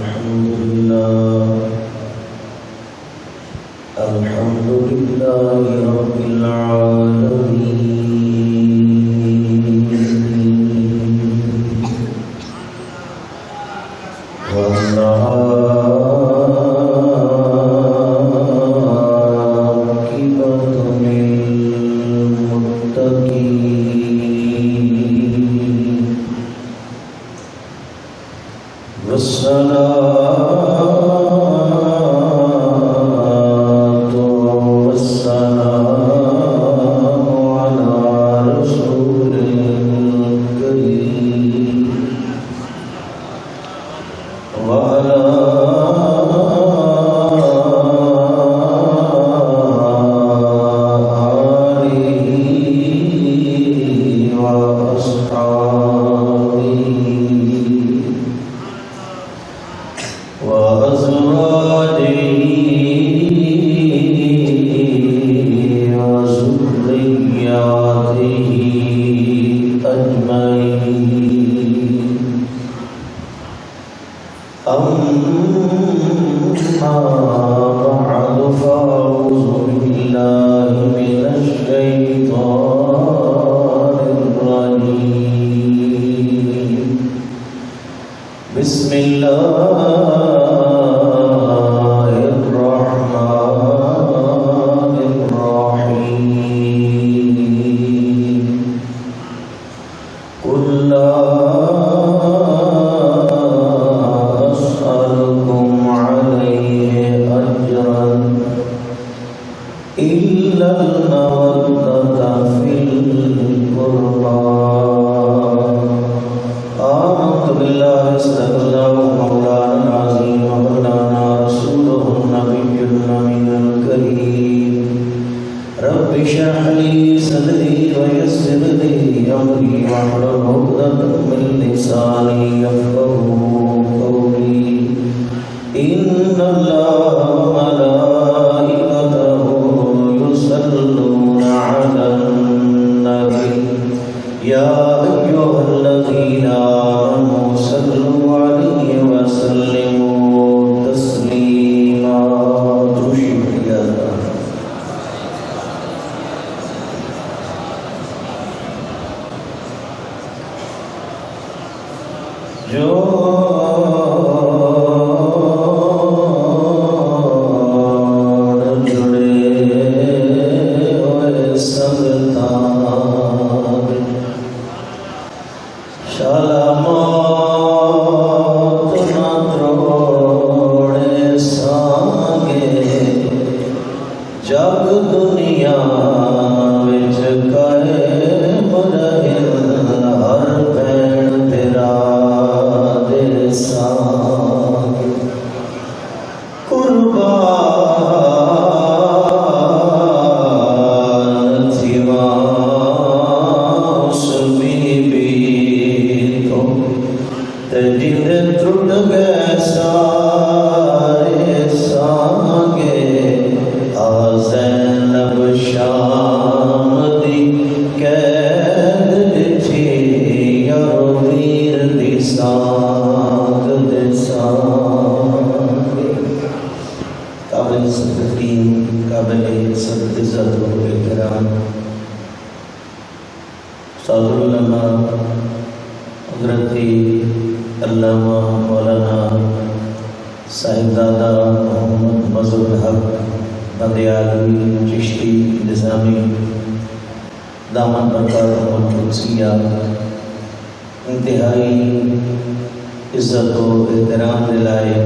الحمد لله رب العالمين والعاقبة للمتقين والصلاة بسم الله الرحمن الرحيم قل لا أسألكم عليه أجرا إلا المودة في القربى آمنت بالله صدق الله مولانا العظيم وبلغنا رسوله النبي الأمين الكريم رب اشرح لي صدري ويسر لي أمري واحلل عقدة من لساني يفقهوا قولي إن الله وملائكته يصلون على النبي يا أيها الذين آمنوا صلوا عليه وسلموا تسليما شكرا جو جگ دنیا وچ قائم رہے ہر بھین تیرا دے سانگ قربان تھیوا اس بی بی تو تے دل ٹوٹ گئے سارے سانگے زینب شام دی قید دچھی یارو ویر دی سانگ دے سانگ قابل صدقین قابل صدق عزت و احترام استاد العلماء حضرت علامہ مولانا صاحبزادہ محمد مظہر الحق بندیالوی چشتی نظامی دامن برکات محمد قدسیہ انتہائی عزت و احترام دلائے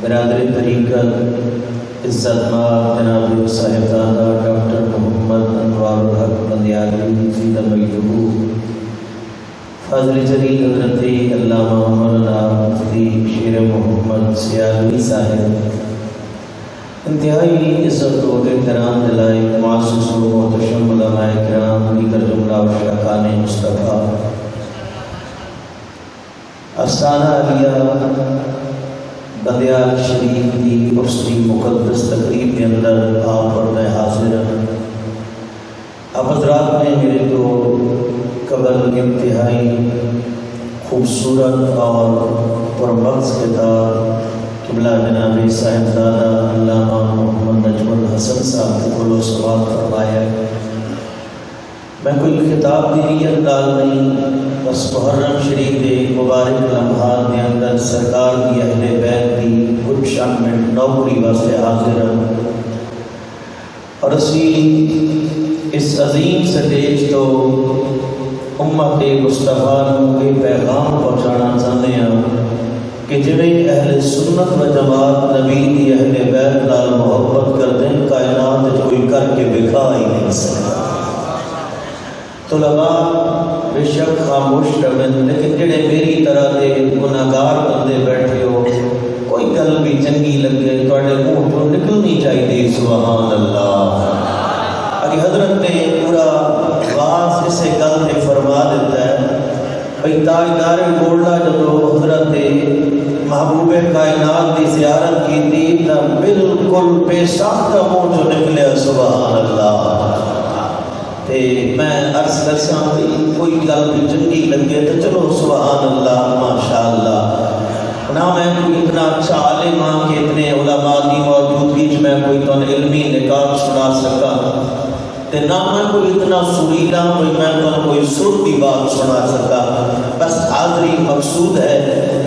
برادر طریقت عزت مآب جناب صاحبزادہ ڈاکٹر محمد انوار الحق بندیالوی زندہ مجدہو فاضل جلیل حضرت علامہ مولانا مفتی شیر محمد سیالوی صاحب انتہائی عزت و احترام دلائے معزز و محتشم علماء کرام دیگر جملہ و شیخان مصطفیٰ آستانہ علیہ بندیال شریف کی عرصی مقدس تقریب کے اندر آپ اور میں حاضر ہوں. آپ حضرات نے میرے کو قبل انتہائی خوبصورت اور پرمغز کتاب قبلہ جناب صاحبزادہ علامہ محمد نجم الحسن صاحب کے کلو سوال فرمایا ہے۔ میں کوئی خطاب دی نیت نال نہیں، بس محرم شریف دے مبارک لمحات دے اندر سرکار دی اہل بیت دی کچھ چند منٹ نوکری واسطے حاضر ہوں، اور اسی اس عظیم سٹیج تو امت مصطفیٰ کو یہ پیغام پہنچانا چاہتے ہیں کہ جویں اہل سنت و جماعت نبی دی اہل بیت نال محبت کر دیں، کائنات کوئی کر کے دکھا ہی نہیں سکتا۔ طلباء بے شک خاموش رہن، لیکن جڑے میری طرح دے گناہگار بندے بیٹھے ہو، کوئی گل بھی چنگی لگے تواڈے منہ چوں نکلنی چاہیے سبحان اللہ۔ اگے حضرت نے پورا واز اسے گل نے فرما دیتا ہے بھئی تاجدار گولڈا جدو حضرت محبوب کائنات دی زیارت کی تھی تا بالکل بے ساختہ منہ چوں نکلیا سبحان اللہ۔ تے میں عرض کرساں کوئی گل بھی چنگی لگے تو چلو سبحان اللہ ماشاءاللہ۔ نہ میں کوئی اتنا اچھا عالم ہاں کہ اتنے علماء کی موجودگی میں کوئی تو علمی نکات سنا سکا، تے نہ میں کوئی اتنا سریلا کوئی میں تو کوئی سر کی بات سنا سکا، بس حاضری مقصود ہے۔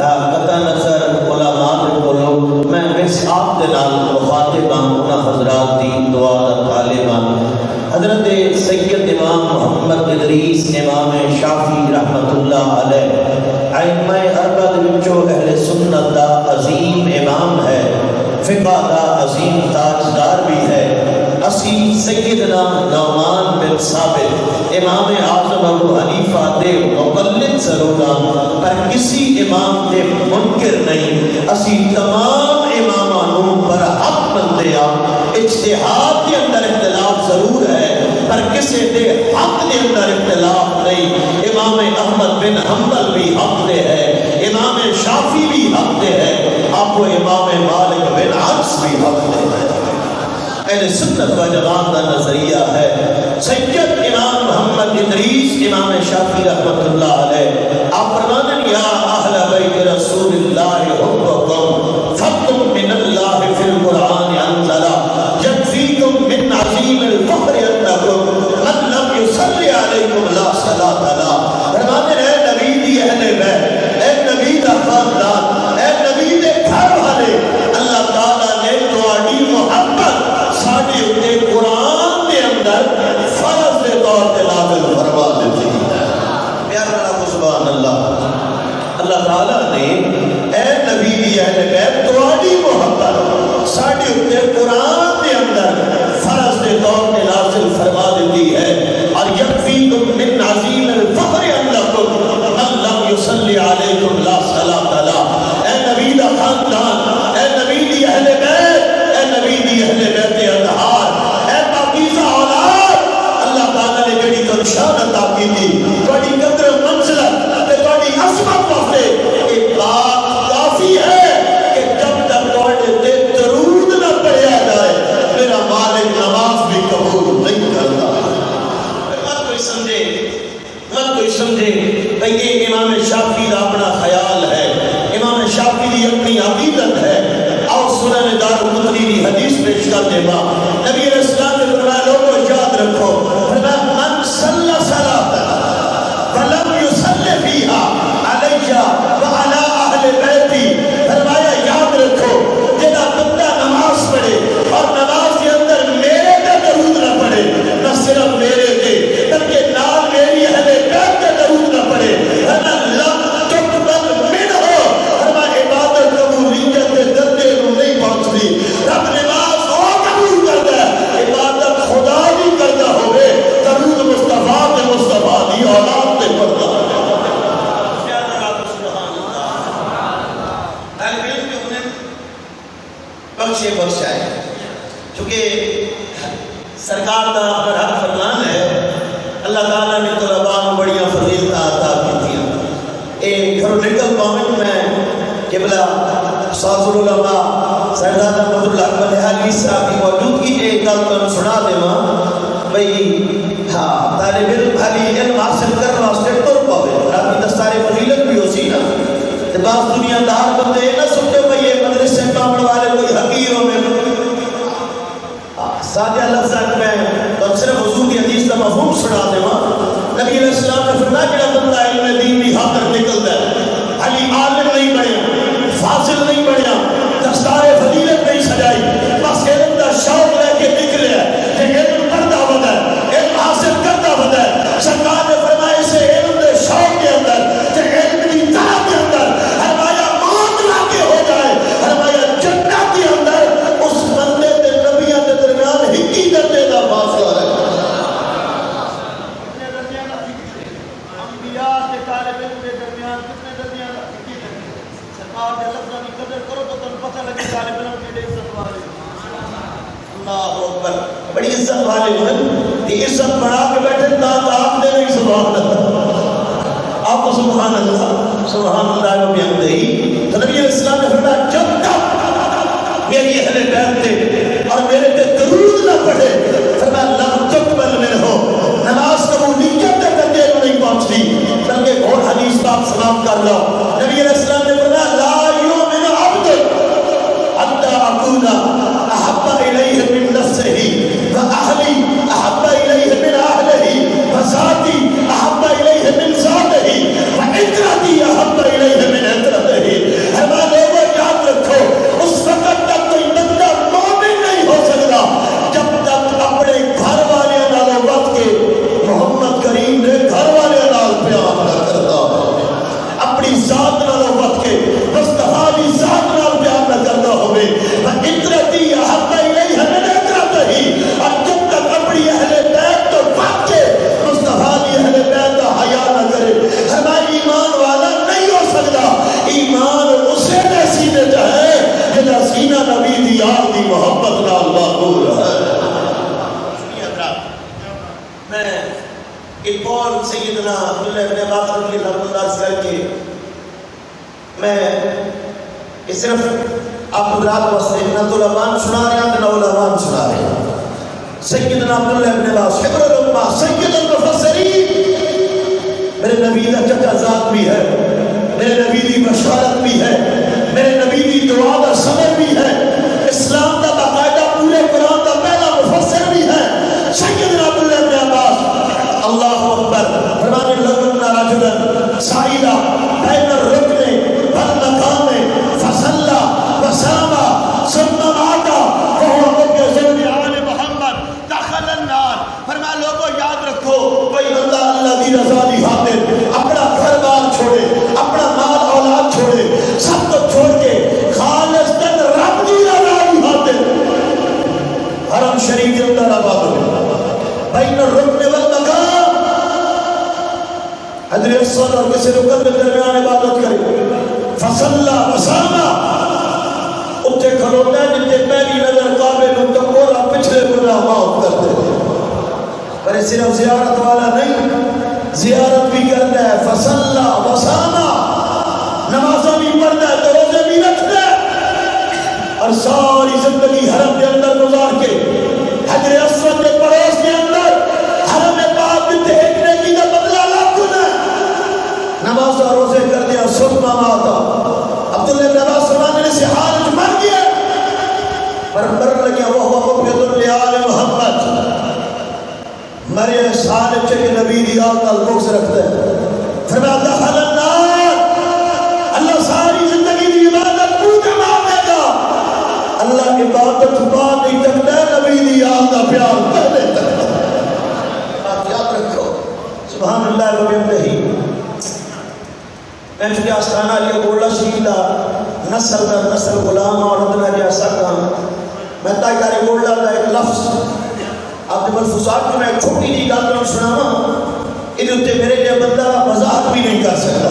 قطع نظر علماء کے بولو میں اس آپ کے نال مخاطب ہوں، حضرات دی دعا دا طالب ہوں۔ حضرت سید امام محمد ادریس امام شافعی رحمت اللہ علیہ ائمہ اربعہ دے وچوں اہل سنت دا عظیم امام ہے، فقہ دا عظیم تاجدار بھی ہے۔ اسی سیدنا نعمان بن ثابت امام اعظم ابو حنیفہ دے مقلد ضرور پر کسی امام دے منکر نہیں، اسی تمام امامانوں پر حق بندے اجتہاد کے اندر اختلاف ضرور ہے پر کسی دے حق کے اندر اختلاف نہیں۔ امام احمد بن حنبل بھی حق دے ہے، امام شافعی بھی حق دے ہے، آپ کو امام مالک بن انس بھی حق دے ہے۔ اہل سنت و جماعت کا نظریہ ہے سید امام محمد ادریس امام شافعی رحمت اللہ علیہ آپ فرماتے ہیں یا اہل بیت رسول اللہ حبکم فتم من اللہ فی القرآن انزلا یکفیکم من عظیم الفخر انکم من لم یصلی علیکم لا صلاۃ لا۔ فرماتے ہیں اے نبی دی اہل بیت، اے نبی دا خاندان، اے نبی دے گھر والے، اللہ تعالیٰ نے تواڈی محبت ساڈے اُتے قرآن دے اندر فرض دے طور تے نازل فرما دیتی ہے۔ پیارا اللہ سبحان اللہ، اللہ تعالیٰ نے اے نبی دی اہل بیت تواڈی محبت ساڈے اُتے قرآن دے اندر فرض دے طور تے نازل فرما دیتی ہے۔ اور یکفیکم من عظیم الفخر انکم من لم یصلی علیکم لا صلاۃ لا۔ اے نبی دا خاندان، اے نبی دی اہل بیت، اے نبی دی اہل بیت انہار، اے پاکیزہ اولاد، اللہ تعالیٰ نے جڑی تو نشان عطا کی تھی تواڈی قدر منزلت تے تواڈی عظمت واسطے یہ بات کافی ہے کہ جب تک تواڈے تے درود نہ پڑھیا جائے میرا مالک نماز بھی قبول نہیں کرتا۔ مت کوئی سمجھے بھئی یہ امام شافعی کا اپنا خیال ہے، امام شافعی کی اپنی عقیدت ہے۔ اور سنن دارقطنی کی حدیث پیش کر دے گا، نبی علیہ السلام نے فرمایا لوگوں یاد رکھو، فرمایا من صلی صلاۃ ولم یصلی فیہا علی وعلی اہل بیتی، فرمایا یاد رکھو جہاں بندہ نماز پڑھے اور نماز کے اندر میرے تے درود نہ پڑھے، نہ صرف میرے تے بلکہ نال میری اہل بیت تے درود نہ پڑھے، اللہ تقبل منہ، فرمایا عبادت قبولیت کے درجے کو نہیں پہنچتی۔ رب نماز وہ قبول کرتا ہے عبادت خدا بھی کرتا ہوئے درود مصطفیٰ تے مصطفیٰ دی اولاد تے پڑھتا ہے۔ بخشے بخشائے چونکہ سرکار کا برحق فرمان ہے، اللہ تعالیٰ نے طلباء کو بڑیاں فضیلتیں عطا کی تھیں۔ ایک گھروں نکل پاؤں میں قبلہ استاذ العلماء سردار احمد اللہ بلحالی صاحب کی موجودگی کے ایک گل تم سنا دے بھئی ہاں طالب علم حالی علم حاصل کرنے واسطے تر پاوے، آپ کی دستار فضیلت بھی ہو سی نا، بعض دنیا دار بندے نہ سمجھو بھئی یہ مدرسے کامل والے کوئی حقیر ہو میں سادہ لفظ میں تو صرف حضور کی حدیث کا مفہوم سنا دے نبی علیہ السلام نے فرمایا کہ بندہ علم دین کی خاطر نکلتا ہے علی عالم نہیں بنیا فاضل نہیں بنیا دستار فضیلت نہیں سجائی بس علم کا شوق لے کے نکلے کہ علم پڑھتا بدا ہے علم حاصل کرتا بدا ہے سرکار نے فرمایا اسے علم کے شوق کے اندر کہ علم کی طرح کے اندر فرمایا موت لاگے ہو جائے فرمایا جنت کے اندر اس بندے کے نبیوں کے درمیان ہکی درجے کا فاصلہ ہے بڑی عزت والے ہیں کہ عزت بڑھا کے بیٹھے دانت آپ دے نہیں سبحان اللہ آپ کو سبحان اللہ و بحمدہ تو نبی علیہ السلام نے فرمایا جب تک میری اہل بیت تھے اور میرے تے درود نہ پڑھے فرمایا لم تقبل منہو نماز قبولیت کے درجے کو نہیں پہنچتی بلکہ اور حدیث پاک سلام کر لو نبی علیہ السلام نے فرمایا لا یؤمن عبد حتی اکون احب الیہ من نفسہ واہلی احب الیہ من اہلہ وذاتی احب الیہ من ذاتہ وعترتی احب الیہ من عترتہ ہمارے لوگوں یاد رکھو اس وقت تک کوئی بندہ مومن نہیں ہو سکتا جب تک اپنے گھر والے نال وقت کے محمد کریم نے گھر والے نال پیار نہ کرتا اپنی ذات نال وقت کے مصطفیٰ کی ذات نال پیار نہ کرتا ہوئے وعترتی احب الیہ من عترتہ اور جب تک اپنی اہل بیت تو وقت کے مصطفیٰ کی اہل بیت کا حیا نہ کرے ہمارا ایمان والا نہیں ہو سکتا ایمان اسے نصیب ہے جدا سینہ نبی دی یاد دی محبت نال مقبول ہے میں ایک اور سیدنا عبداللہ ابن عباس رضی اللہ عنہ کر کے میں صرف آپ حضرات واسطے نہ علماء سنا رہے ہیں نہ علماء سنا رہے ہیں سیدنا عبداللہ ابن عباس حبر الامہ سید المفسرین میرے نبی کا چچا ذات بھی ہے میرے نبی کی بشارت بھی ہے میرے نبی کی دعا کا سبب بھی ہے اسلام کا باقاعدہ پورے قرآن کا پہلا مفسر بھی ہے سیدنا عبداللہ ابن عباس اللہ اکبر فرمانے لگنا رجلا سائلہ بین الرکن والمقام فصلى وصام ثم مات وهو مبتسم آل محمد دخل النار فرمایا لوگوں یاد رکھو کوئی بندہ اللہ کی رضا کی خاطر اپنا گھر بار چھوڑے اپنا مال اولاد چھوڑے سب کو چھوڑ کے خالصتاً رب کی رضا کی خاطر حرم شریف کے اندر آباد ہوئے بین الرکن والمقام حضر افضل اور کسی رکن کے درمیان عبادت کرے فصلہ وصامہ اتھے کھلوتا ہے جتے پہلی نظر قابل ان کا کولا پچھلے گناہ معاف کرتے ہیں پر صرف زیارت والا نہیں زیارت بھی کرتا ہے فصلہ وصامہ نمازہ بھی پڑھتا ہے تو روزے بھی رکھتا ہے اور ساری زندگی حرم کے اندر گزار کے حجر اسود کے پڑوس کے اندر حرم پاک میں دیکھنے کی کا بدلہ لاکھ گنا نماز اور روزے کر دیا سکمہ ماتا عبداللہ ابن عباس فرمانے سے حالت مر گیا پر مر لگیا وہ مبغض لآل محمد مرے سال چکے نبی دی آل کا بغض رکھتا ہے فرمایا دخل النار اللہ ساری زندگی دی عبادت کو جما دے گا اللہ عبادت بعد نہیں تکتا ہے نبی دی آل کا پیار پہلے تکتا ہے بات یاد رکھو سبحان اللہ و بحمدہ میں چکے آستانہ لیا گوڑا شیدہ نسل در نسل غلام اور ادنا جا سکتا میں تاکہ گوڑا کا ایک لفظ آپ نے ملفوظات میں ایک چھوٹی جی گال میں سنا ادھے اتنے میرے لئے بندہ وضاحت بھی نہیں کر سکتا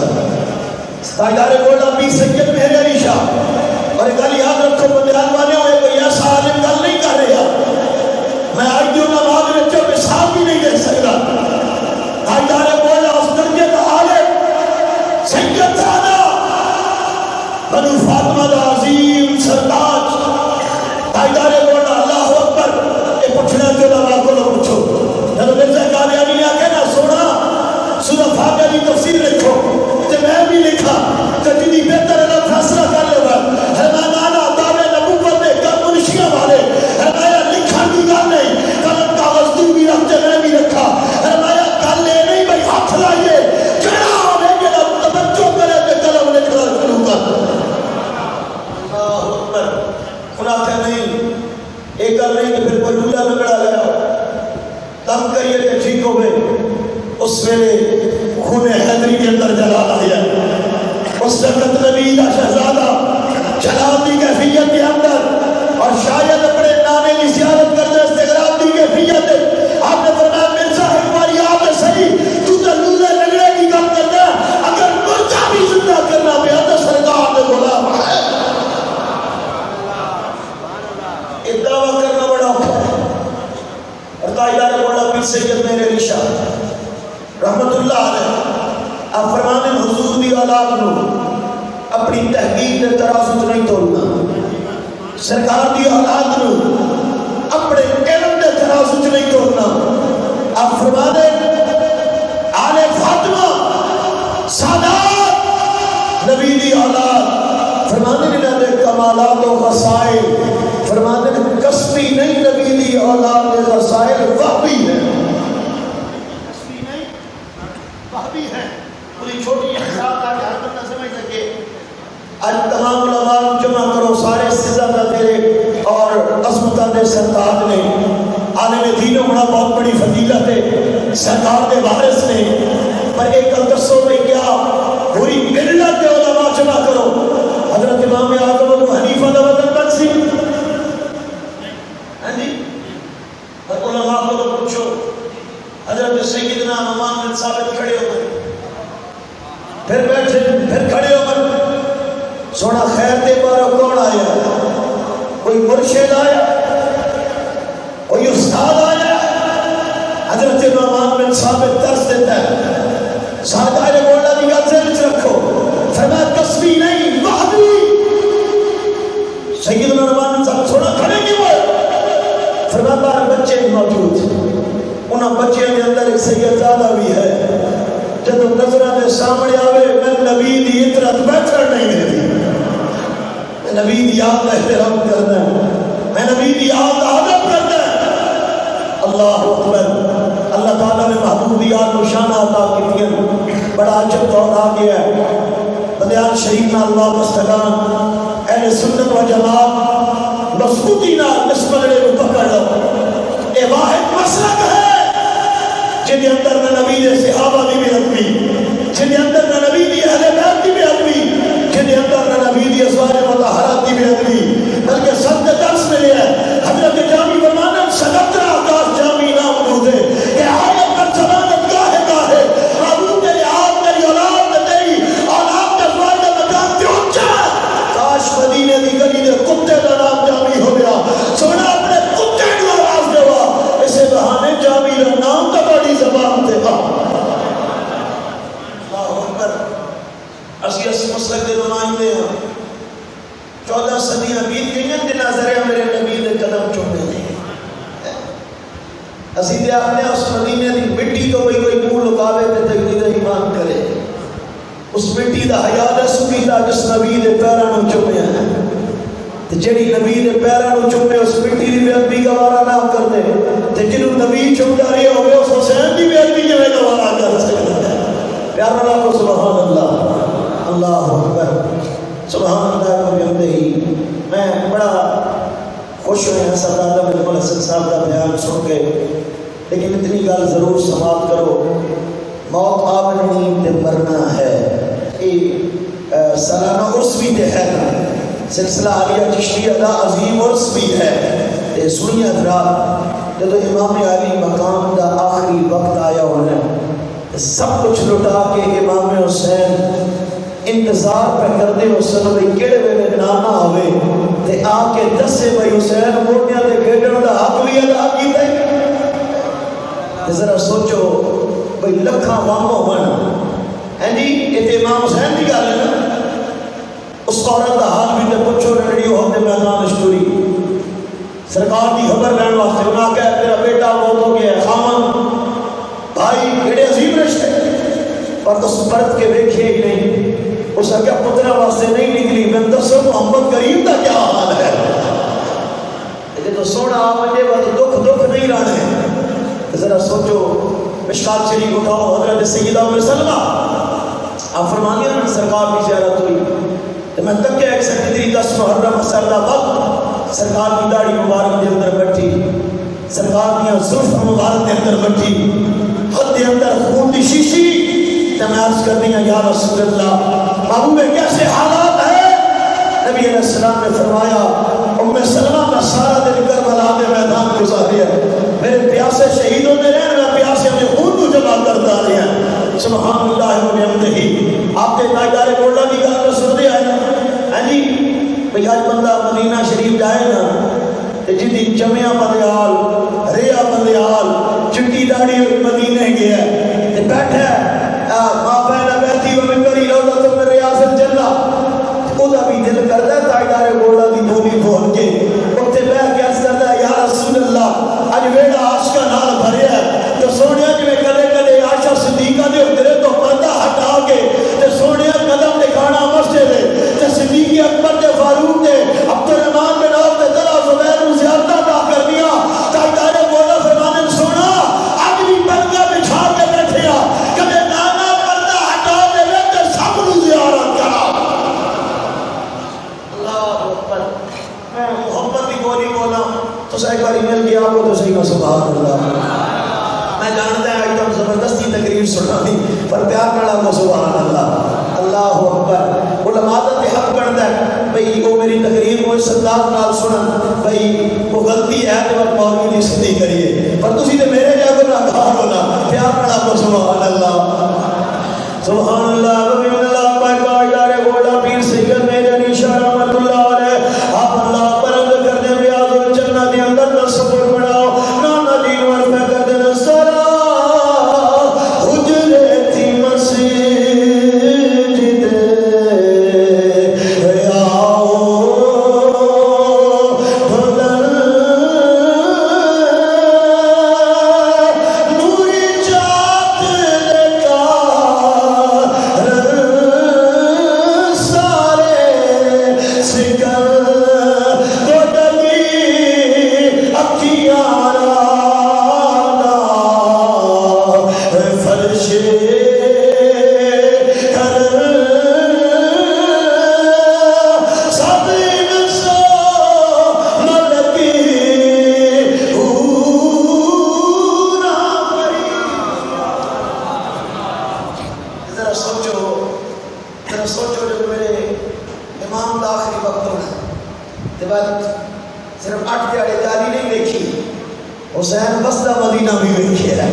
تاکہ گوڑا بھی سید میرے علی شاہ اور ایک علی یاد رکھو بندیان والے ہوئے کوئی ایسا عالم گل نہیں کر رہا میں آئی دیوں نماز میں چو مثال بھی نہیں دے سکتا تاکہ گوڑا اس درجے کا عالم سید زادہ بنو فاطمہ دا عظیم سرداج تائیدار بولا اللہ اکبر اے پوچھنا جو لگا کو لو پوچھو جب مرزا قادیانی نے کہنا سونا سورہ فاتحہ کی تفسیر لکھو تے میں بھی لکھا کہ جنی بہتر تنگ کریے تو ٹھیک ہو گئے. اس ویلے خون حیدری کے اندر جلال آیا. اس وقت نبی کا شہزادہ جلال کی کیفیت کے اندر اور شاید اپنے نانے کی زیارت کرتے استغراب کی کیفیت آپ نے فرمایا میرے صاحب ہماری آپ ہے صحیح تو لولے لگڑے کی کام کرتا ہے اگر مرچہ بھی زندہ کرنا پیا تو سرکار نے بولا یہ دعویٰ کرنا بڑا ہوتا ہے. اور قائدہ نے بولا پیر سید میرے رشاہ رحمت اللہ علیہ آپ فرمانے حضور دی اولاد نو اپنی تحقیق دے ترازو نہیں تولنا. سرکار دی اولاد نو اپنے علم دے ترازو نہیں تولنا. آپ فرمانے آل فاطمہ سادات نبی دی اولاد فرمانے انہاں دے کمالات و خصائل فرمانے کسبی نہیں نبی دی اولاد دے خصائل وحبی ہے. وحبی ہے. پوری چھوٹی حساب کا کہ ہر بندہ سمجھ سکے. آج تمام علماء جمع کرو سارے سزادہ تیرے اور عظمتہ دے سرتاج نے عالم دین ہونا بہت بڑی فضیلت ہے سرکار دے وارث نے. پر ایک دسو میں کیا پوری ملت کے علماء جمع کرو. حضرت امام اعظم ابو حنیفہ دا وطن بن سی ہاں جی اور علماء کو تو پوچھو حضرت سیدنا نعمان بن ثابت کھڑے ہو گئے پھر بیٹھے پھر کھڑے ہو گئے. سونا خیر دے بارو کون آیا؟ کوئی مرشد آیا؟ کوئی استاد آیا؟ حضرت نعمان بن ثابت درس دیتا ہے. سارے بولا دی گل سے رکھو فرمایا کسبی نہیں وحبی. سیدنا نعمان بن ثابت سونا کھڑے کیوں ہوئے؟ فرمایا بارے بچے موجود انہاں بچے کے اندر ایک سیدزادہ بھی ہے جب نظرہ دے سامنے آوے میں نبی دی اطرت بیٹھر نہیں دیتی. میں نبی دی یاد کا احترام کرنا ہے. میں نبی دی یاد کا ادب کرنا ہے. اللہ اکبر. اللہ تعالیٰ نے محبوب دی یاد نشانہ عطا کی دیا. بڑا عجب دور آ گیا ہے. بدیان شریف نہ اللہ مستقان اہل سنت و جماعت مضبوطی نہ نسبت کو پکڑ لو. اے واحد مسلک ہے جن اندر نہ نبی دے صحابہ دی بے ادبی جن اندر نہ نبی دی اہل بیت دی بے ادبی جن اندر نہ نبی دی ازواج مطہرات دی بے ادبی بلکہ سب کے درس ملے ہے. حضرت جامی فرمانا سقطرا آکاش جامی نام دودے کہ آیت پر سلامت گاہے گاہے معبود تیرے آپ میری اولاد تیری اولاد کے ازواج کا مکان کیوں اونچا کاش مدینے دی گلی دے کتے کا نام جامی ہو گیا. سونا اپنے کتے کو آواز دے وا اسے بہانے جامی کا نام کا بڑی زبان دے گا. اللہ اکبر. اسی اس مسلک دے نمائندے ہیں. 14 صدیاں بیت گئی ہیں جنازے میرے نبی دے قدم چومے نے. اسی تے اپنے اس مدینے دی مٹی تو کوئی منہ لکاوے تے تجدید ایمان کرے. اس مٹی دا حیا دا سکیلا جس نبی دے پیراں نوں چومیا ہے تے جڑی نبی دے پیراں نوں چومے اس مٹی دی بے ادبی گوارا نہ کر دے تے جنوں نبی چومدا رہیا ہوے اس حسین دی بے ادبی جویں گوارا کر سکدا ہے. پیارا اللہ کو سبحان اللہ. اللہ اکبر. سبحان اللہ کو کہتے ہی میں بڑا خوش ہوا سردار بالکل حسن صاحب کا بیان سن کے. لیکن اتنی گل ضرور سماعت کرو موت آونی تے مرنا ہے. یہ سالانہ عرس بھی تے ہے نا سلسلہ عالیہ چشتیہ دا عظیم عرس بھی ہے. تے سنی حضرات جب امام علی مقام دا آخری وقت آیا ہونا سب کچھ لٹا کے امام حسین انتظار پہ کرتے ہو سن بھئی کیڑے ویلے نانا ہوئے تے آ کے دسے بھئی حسین موڑیاں دے کھیڈن دا حق بھی ادا کیتا ہے. ذرا سوچو بھئی لکھاں مامو بن ہیں جی یہ امام حسین کی گل ہے نا. اس عورت کا حال بھی تے پوچھو لڑی ہوتے میدان اشتوری سرکار کی خبر لین واسطے انہاں کہا تیرا بیٹا موت ہو گیا ہے. خامن بھائی کیڑے عظیم رشتے پر تو پرت کے دیکھے ہی نہیں. اس کا پترہ واسطے نہیں نکلی. میں دسو محمد کریم کا کیا حال ہے. یہ تو سونا آمجے بات دکھ نہیں رہا ہے. ذرا سوچو مشکات شریف اٹھاؤ حضرت سیدہ عمر سلمہ آپ فرمانی ہیں سرکار کی زیارت ہوئی تو میں تک کہ ایک سکتری 10 محرم سردہ وقت سرکار کی داڑھی مبارک دے اندر بیٹھی سرکار دیا زلف مبارک کے اندر بٹھی خط کے اندر خون کی شیشی تے میں عرض کر دیا یا رسول اللہ محبوب کیسے حالات ہے؟ نبی علیہ السلام نے فرمایا ام سلمہ کا سارا دن کربلا کے میدان گزارے میرے پیاسے شہید ہوتے رہے میں پیاسے میں خون کو جمع کرتا رہے ہیں سبحان اللہ و نعمتہ آپ کے تاجدار گولڈا کی گل میں سن دیا ہے نا ہاں جی بھئی آج بندہ مدینہ شریف جائے نا جدی جمعہ بندیال ریا بندیال چٹی داڑی مدینہ گیا ہے تے بیٹھا ہے ماں بہن بیٹھی و من کری روضہ تو من ریاض الجنہ او دا بھی دل کرتا ہے تاجدار گولڈا کی بولی بول کے اتنے بیٹھ کے عرض کرتا ہے یا رسول اللہ اج ویڑا عاشقاں نال بھریا ہے تو سونیا جویں کدے کدے عائشہ صدیقہ دے اترے تو پردہ ہٹا کے تے سونیا قدم ٹکانا مسجد ہے تے صدیق اکبر تے فاروق تے عبد الرحمن بن عوف تے طلحہ زبیر نو زیارتاں عطا کر دیا تاجدار گولڈا فرمانے سونا اج بھی پردہ بچھا کے بیٹھے آ کدے نانا پردہ ہٹا دے تے سب نو زیارت کرا اللہ اکبر میں محبت کی بولی بولا تو ایک باری مل گیا آپ کو تو صحیح کا سبحان اللہ میں جانتا ہے آج تم زبردستی تقریر سنا دی پر پیار کرنا کو سبحان اللہ اللہ اکبر علماء دا حق بنتا ہے بھئی وہ میری تقریر کو سردار نال سنن بھئی وہ غلطی ہے تو میں مولوی نہیں سنی کریے پر تسی تے میرے جا کو ناکار ہونا پیار کرنا کو سبحان اللہ سبحان اللہ ربی اللہ پاک تاجدار گولڈا پیر سید میرے علی شاہ رحمت اللہ علیہ آپ اللہ پرند کرنے ریاض الجنہ دے اندر تصور بڑھاؤ نانا دین ورفہ کر دے سرا حجرے تھی مسجد حسین بسطہ مدینہ بھی ویکھے ہے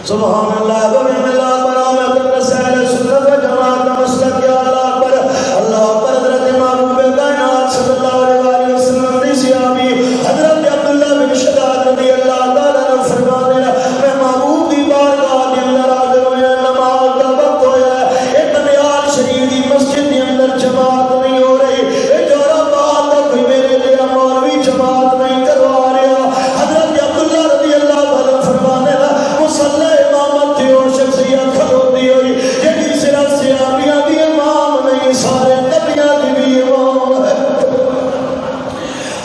سبحان اللہ ومن اللہ برامت الرسائل سنت و جماعت مسلک یا اللہ پر اللہ پر حضرت محبوب کائنات صلی اللہ علیہ وسلم نے صحابی حضرت عبداللہ بن شداد رضی اللہ تعالیٰ نے فرمانے میں محبوب دی بارگاہ کے اندر حاضر ہویا نماز کا وقت ہویا ایک بندیال شریف دی مسجد کے اندر جماعت نہیں ہو رہی ایک جورا بات کا کوئی میرے لئے مولوی جماعت نہیں کروا رہا حضرت عبداللہ رضی اللہ تعالیٰ فرمانے مسلح امامت تھی اور شخصیت کھلوتی ہوئی جنہی صرف صحابیاں بھی امام نہیں سارے نبیاں بھی امام ہے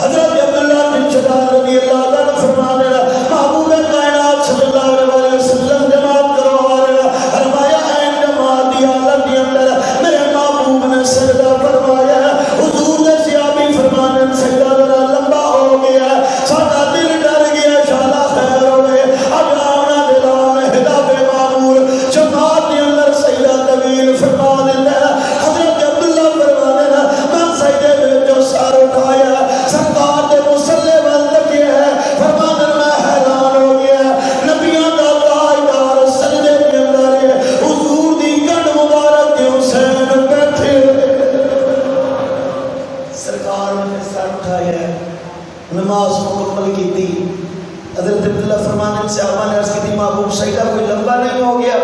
حضرت عبداللہ بن شداد رضی اللہ تعالیٰ فرمانے محبوب کائنات صلی اللہ علیہ وسلم جماعت کروا رہا فرمایا این جماعت دی حالت دی اندر میرے محبوب نے سجدہ فرمایا حضور نے صحابی فرمانے سجدہ ذرا لمبا ہو گیا سادہ دل ڈر گیا شالا خیر ہوئے اب آمنا دلان ہداب معمول جماعت دی اندر سجدہ طویل فرما دیتا ہے حضرت عبداللہ فرمانے میں سجدے میں جو سار اٹھایا سرکار دے مسلح والد کیا ہے فرمانے میں حیران ہو گیا نبیان دا تاجدار سجدے کے اندر ہے حضور دی گنڈ مبارک کے حسین بیٹھے سرکار نے سر اٹھایا نماز مکمل کی تھی حضرت عبداللہ فرمانے سے صحابہ نے عرض کی تھی محبوب سجدہ کوئی لمبا نہیں ہو گیا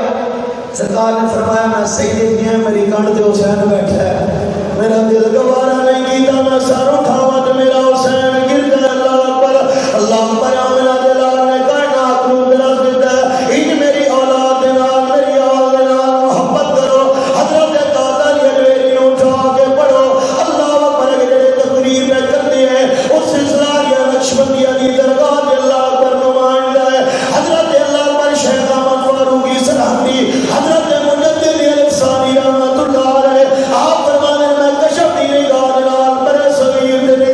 سرکار نے فرمایا میں سجدے کیا میری گنڈ دے حسین بیٹھا ہے میرا دل گوارا نہیں کیتا میں سر اٹھاوا تو میرا حسین گر گیا اللہ پر آمنا دلال نے کائنات نو بلا دیتا ہے ان میری اولاد دنال میری اولاد دنال محبت کرو حضرت دادا لیے نو اٹھا کے پڑھو اللہ پر اگلے تقریر میں کرتے ہیں اس سلسلہ یا نقشبندیہ کی درگاہ دے اللہ پر نمائندہ ہے حضرت اللہ پر شیخ احمد فاروقی سرحندی حضرت مجدد الفسانی رحمت اللہ علیہ آپ فرمانے میں کشف دی نگاہ دنال پر صغیر دے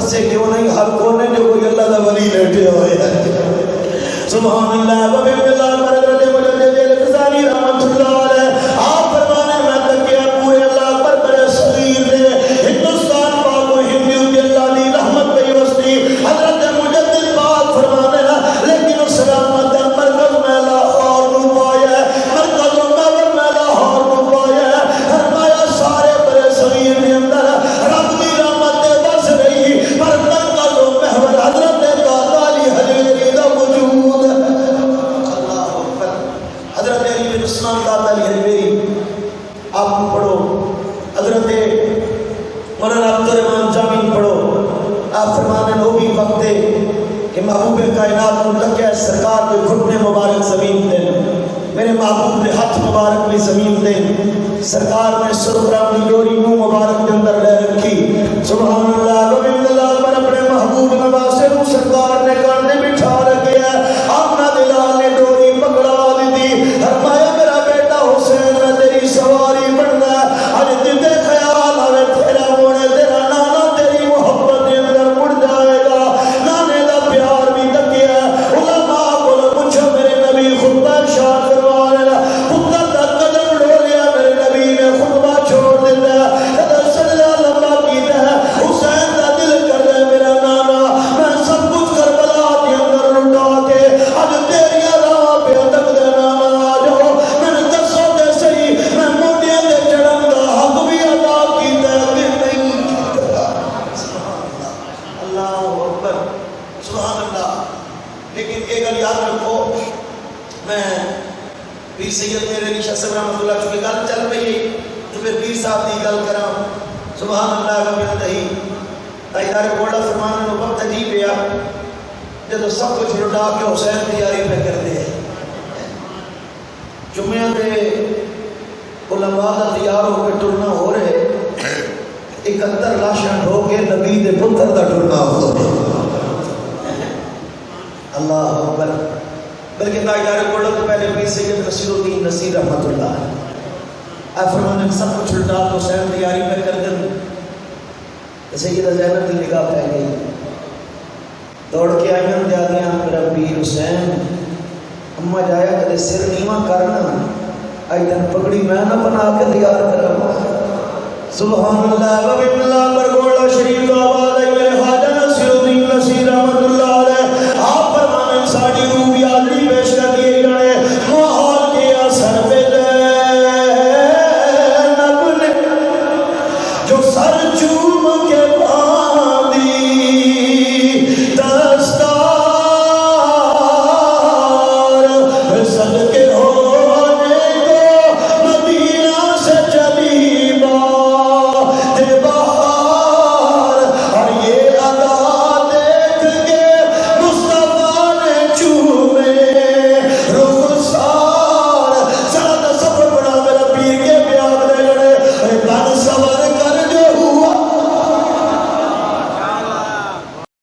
ترسے کیوں نہیں ہر کونے جو کوئی اللہ دا ولی لیٹے ہوئے ہیں سبحان اللہ وبی اللہ حضرت مجدد الغزالی رحمۃ اللہ علیہ آپ فرمانے میں تکیا پورے اللہ پر بڑے صغیر دے ہندوستان پاک و ہندیوں کے اللہ دی رحمت پہ وسطی حضرت مجدد پاک فرمانے لیکن اس رحمت مرکز میں لاہور نو پایا مرکز میں لاہور نو پایا فرمایا سارے بڑے صغیر دے اندر رب دی رحمت دے بس رہی پر مرکز و محور حضرت داتا علی حجویری دا وجود اللہ اکبر حضرت علی بن عثمان داتا علی حجویری آپ پڑھو حضرت مولانا عبد الرحمن جامعین پڑھو آپ فرمانے وہ بھی وقت ہے کہ محبوب کائنات اللہ کے سرکار کے گھٹنے مبارک زمین دے میرے محبوب کے ہاتھ مبارک میں زمین دے سرکار نے سرکرام کی ڈوری منہ مبارک کے اندر لے رکھی سبحان اللہ وبحمد اللہ پر اپنے محبوب نواسے کو سرکار نے کاندھے بٹھا رکھے ہے اپنا دلال نے ڈوری پکڑا دی فرمایا میرا بیٹا حسین میں تیری سواری بننا آج دل دے خیال آوے تیرا موڑے تیرا نانا تیری محبت کے اندر مڑ جائے گا نانے دا پیار بھی تکیا علماء کو پوچھو میرے نبی خطبہ ارشاد فرمانے لگا پتر دا قدم ڈولیا میرے نبی نے خطبہ چھوڑ دیتا قدر سجدہ لمبا کیتا ہے حسین دا دل کر دے میرا نانا میں سب کچھ کربلا کے اندر لٹا کے آج تیری راہ پہ تک دے نانا آ جاؤ میں نے دسو دے صحیح میں موٹے دے چڑھن دا حق بھی ادا کیتا ہے کہ نہیں کیتا اللہ اکبر سبحان اللہ لیکن ایک گل یاد رکھو میں پیر سید میرے علی شاہ صاحب رحمۃ اللہ چونکہ گل چل رہی ہے تو پھر پیر صاحب کی گل کراں سبحان اللہ کا میرا دہی تاجدار گولڈا فرمانے کو وقت عجیب پیا جب سب کچھ لٹا کے حسین تیاری پہ کرتے ہیں جمعہ دے علماء دا تیار ہو کے ٹرنا ہو رہے 71 لاشاں ڈھو کے نبی دے پتر دا ٹرنا ہو رہے اللہ اکبر بلکہ تاجدار گولڈا تو پہلے پیر سید نصیر الدین نصیر رحمۃ اللہ آپ فرمانے سب کچھ لٹا کے حسین تیاری پہ کر دیں سیدہ زینب کی نگاہ پہ گئی دوڑ کے آئیں دے آگیا میرا پیر حسین اماں جایا کدے سر نیواں کرنا آئی دن پگڑی میں نہ بنا کے تیار کرا سبحان اللہ وبحمد اللہ پر گولڈا شریف آواز آئی میرے